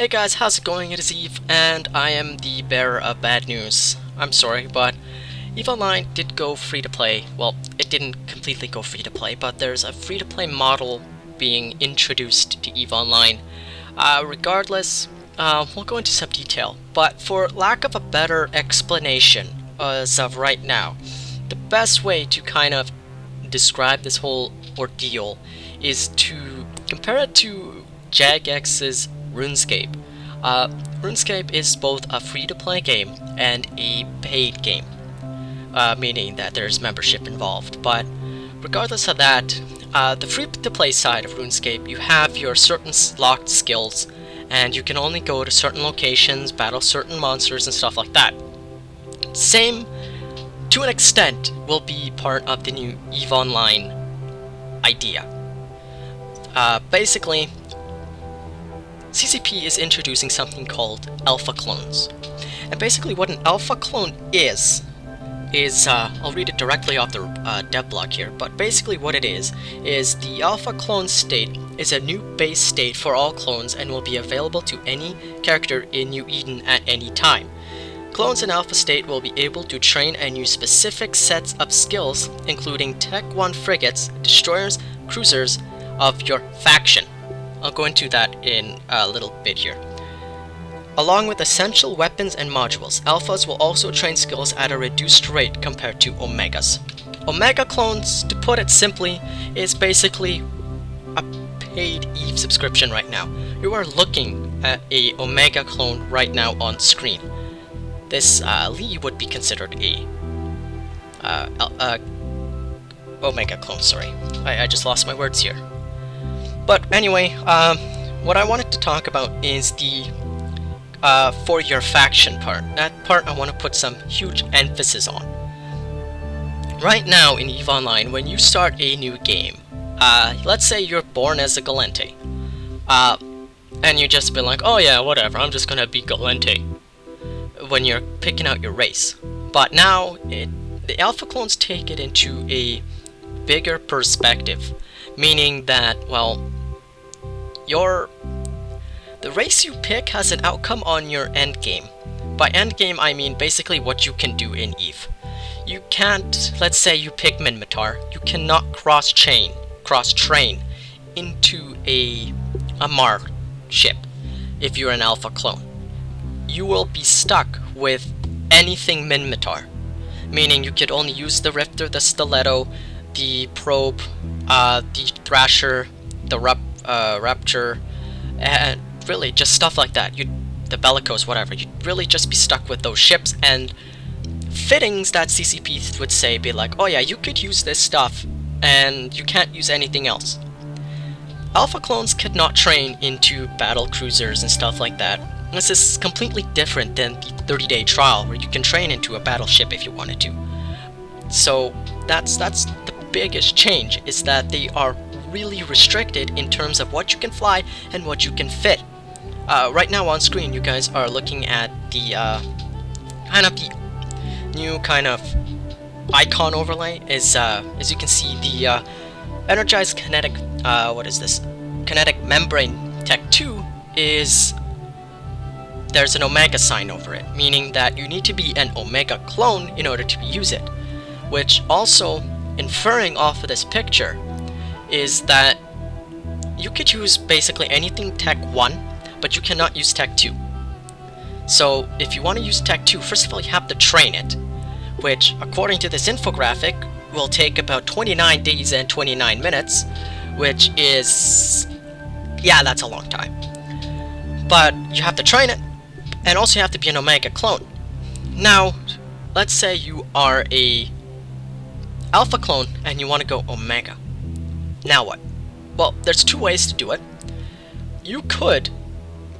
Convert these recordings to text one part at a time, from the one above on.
Hey guys, how's it going? It is Eve, and I am the bearer of bad news. I'm sorry, but EVE Online did go free-to-play. Well, it didn't completely go free-to-play, but there's a free-to-play model being introduced to EVE Online. Regardless, we'll go into some detail, but for lack of a better explanation as of right now, the best way to kind of describe this whole ordeal is to compare it to Jagex's RuneScape. RuneScape is both a free-to-play game and a paid game, meaning that there's membership involved. But regardless of that, the free-to-play side of RuneScape, you have your certain locked skills, and you can only go to certain locations, battle certain monsters, and stuff like that. Same, to an extent, will be part of the new EVE Online idea. Basically, CCP is introducing something called alpha clones. And basically what an alpha clone is I'll read it directly off the dev blog here, but basically what it is the alpha clone state is a new base state for all clones and will be available to any character in New Eden at any time. Clones in alpha state will be able to train and use specific sets of skills, including Tech 1 frigates, destroyers, cruisers of your faction. I'll go into that in a little bit here. Along with essential weapons and modules, alphas will also train skills at a reduced rate compared to omegas. Omega clones, to put it simply, is basically a paid EVE subscription right now. You are looking at a omega clone right now on screen. This Lee would be considered a omega clone, sorry. I just lost my words here. But anyway, what I wanted to talk about is the for your faction part. That part I want to put some huge emphasis on. Right now in EVE Online, when you start a new game, let's say you're born as a Galente, and you just be like, oh yeah, whatever, I'm just gonna be Galente, when you're picking out your race. But now, the alpha clones take it into a bigger perspective, meaning that, well, the race you pick has an outcome on your endgame. By endgame, I mean basically what you can do in EVE. You can't, let's say you pick Minmatar, you cannot cross-train into a Mar ship if you're an alpha clone. You will be stuck with anything Minmatar, meaning you could only use the Rifter, the Stiletto, the Probe, the Thrasher, the Rapture, and really just stuff like that. The Bellicose, whatever. You'd really just be stuck with those ships, and fittings that CCP would say be like, oh yeah, you could use this stuff, and you can't use anything else. Alpha clones could not train into battle cruisers and stuff like that. This is completely different than the 30-day trial, where you can train into a battleship if you wanted to. So that's the biggest change, is that they are really restricted in terms of what you can fly and what you can fit. Right now on screen, you guys are looking at the kind of the new kind of icon overlay. As you can see, the energized kinetic kinetic membrane Tech 2 is, there's an omega sign over it, meaning that you need to be an omega clone in order to use it, which also, inferring off of this picture, is that you could use basically anything Tech 1, but you cannot use Tech 2. So if you want to use Tech 2, first of all you have to train it, which according to this infographic will take about 29 days and 29 minutes, which is, yeah, that's a long time. But you have to train it, and also you have to be an omega clone. Now, let's say you are a alpha clone and you want to go omega. Now what? Well, there's two ways to do it. You could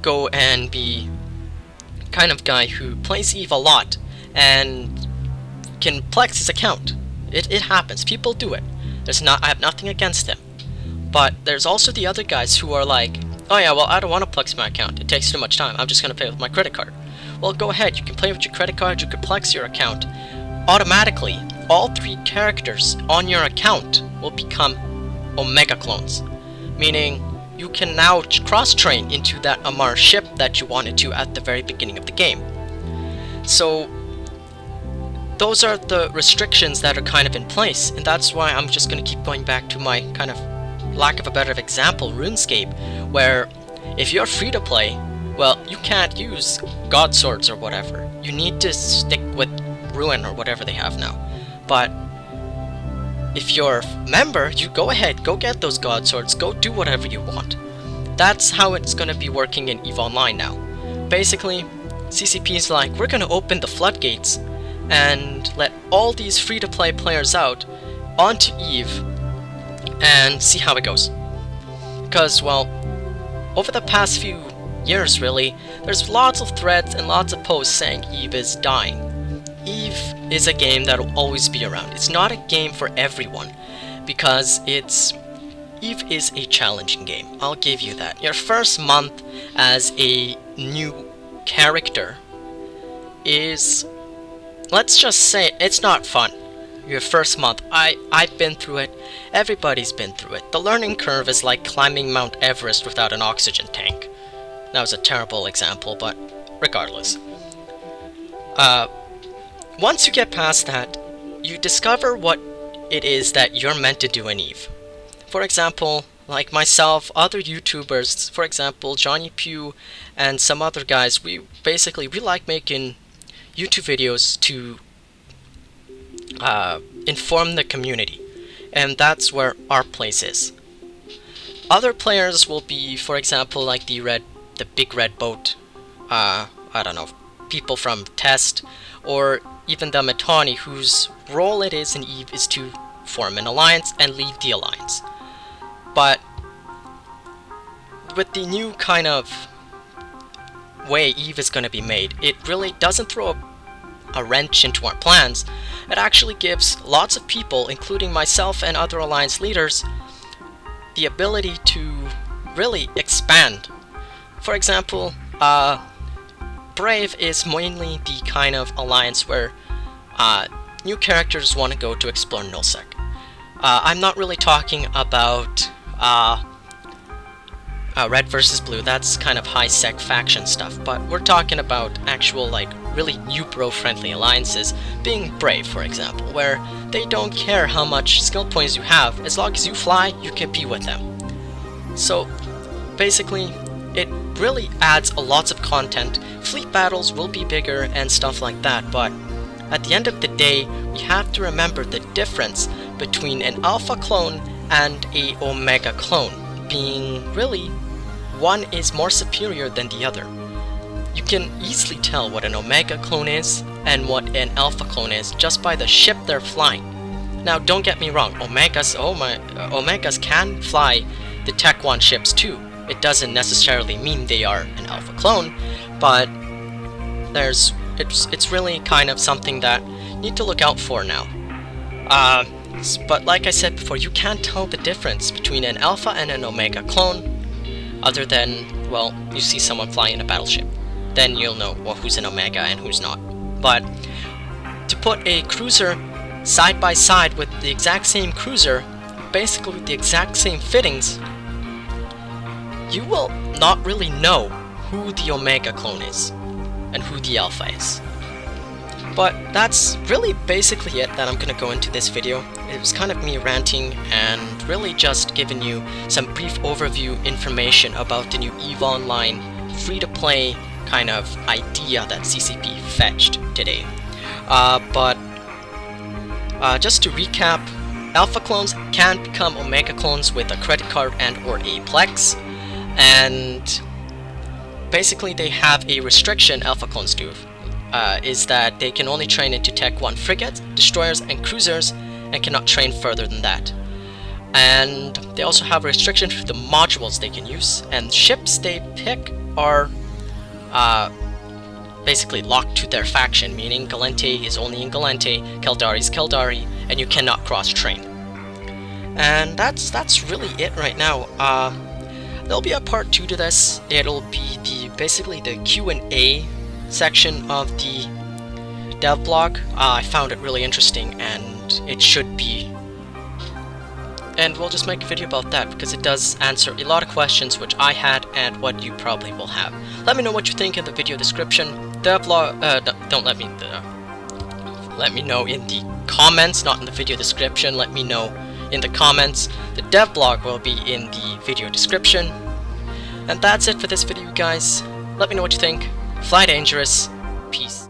go and be kind of guy who plays EVE a lot and can plex his account. It happens. People do it. I have nothing against them. But there's also the other guys who are like, oh yeah, well, I don't want to plex my account. It takes too much time. I'm just going to pay with my credit card. Well, go ahead. You can play with your credit card. You can plex your account. Automatically, all 3 characters on your account will become omega clones, meaning you can now cross-train into that Amar ship that you wanted to at the very beginning of the game. So those are the restrictions that are kind of in place, and that's why I'm just going to keep going back to my kind of lack of a better example, RuneScape, where if you're free to play, well, you can't use God Swords or whatever. You need to stick with Ruin or whatever they have now. But if you're a member, you go ahead, go get those God Swords, go do whatever you want. That's how it's going to be working in EVE Online now. Basically, CCP's like, we're going to open the floodgates and let all these free-to-play players out onto EVE and see how it goes. Because, well, over the past few years really, there's lots of threads and lots of posts saying EVE is dying. EVE is a game that will always be around. It's not a game for everyone, because EVE is a challenging game. I'll give you that. Your first month as a new character is, let's just say, it's not fun. Your first month, I've been through it, everybody's been through it. The learning curve is like climbing Mount Everest without an oxygen tank. That was a terrible example, but regardless. Once you get past that, you discover what it is that you're meant to do in EVE. For example, like myself, other YouTubers, for example, Johnny Pugh and some other guys, we like making YouTube videos to inform the community, and that's where our place is. Other players will be, for example, like the big red boat, I don't know, people from Test, or even the Matani, whose role it is in EVE is to form an alliance and lead the alliance. But with the new kind of way EVE is going to be made, it really doesn't throw a wrench into our plans. It actually gives lots of people, including myself and other alliance leaders, the ability to really expand. For example, Brave is mainly the kind of alliance where new characters want to go to explore Nullsec. I'm not really talking about Red versus Blue, that's kind of high-sec faction stuff, but we're talking about actual, like, really new bro-friendly alliances, being Brave, for example, where they don't care how much skill points you have, as long as you fly, you can be with them. So, basically, it really adds a lot of content. Fleet battles will be bigger and stuff like that, but at the end of the day, we have to remember the difference between an alpha clone and a omega clone, being really one is more superior than the other. You can easily tell what an omega clone is and what an alpha clone is just by the ship they're flying. Now, don't get me wrong, omegas can fly the Tech 1 ships too. It doesn't necessarily mean they are an alpha clone, but it's really kind of something that you need to look out for now. But like I said before, you can't tell the difference between an alpha and an omega clone, other than, well, you see someone flying in a battleship. Then you'll know, well, who's an omega and who's not. But to put a cruiser side by side with the exact same cruiser, basically with the exact same fittings, you will not really know who the omega clone is and who the alpha is. But that's really basically it that I'm gonna go into this video. It was kind of me ranting and really just giving you some brief overview information about the new EVE Online free-to-play kind of idea that CCP fetched today. Just to recap, alpha clones can become omega clones with a credit card and or a Plex, and basically they have a restriction, alpha clones do, is that they can only train into Tech 1 frigates, destroyers, and cruisers, and cannot train further than that. And they also have a restriction to the modules they can use, and ships they pick are basically locked to their faction, meaning Galente is only in Galente, Keldari is Keldari, and you cannot cross-train. And that's really it right now. There'll be a part 2 to this. It'll be basically the Q&A section of the dev blog. I found it really interesting, and it should be and we'll just make a video about that because it does answer a lot of questions which I had and what you probably will have. Let me know what you think in the video description. Don't let me know in the comments, not in the video description. Let me know in the comments. The dev blog will be in the video description. And that's it for this video, guys. Let me know what you think. Fly dangerous. Peace.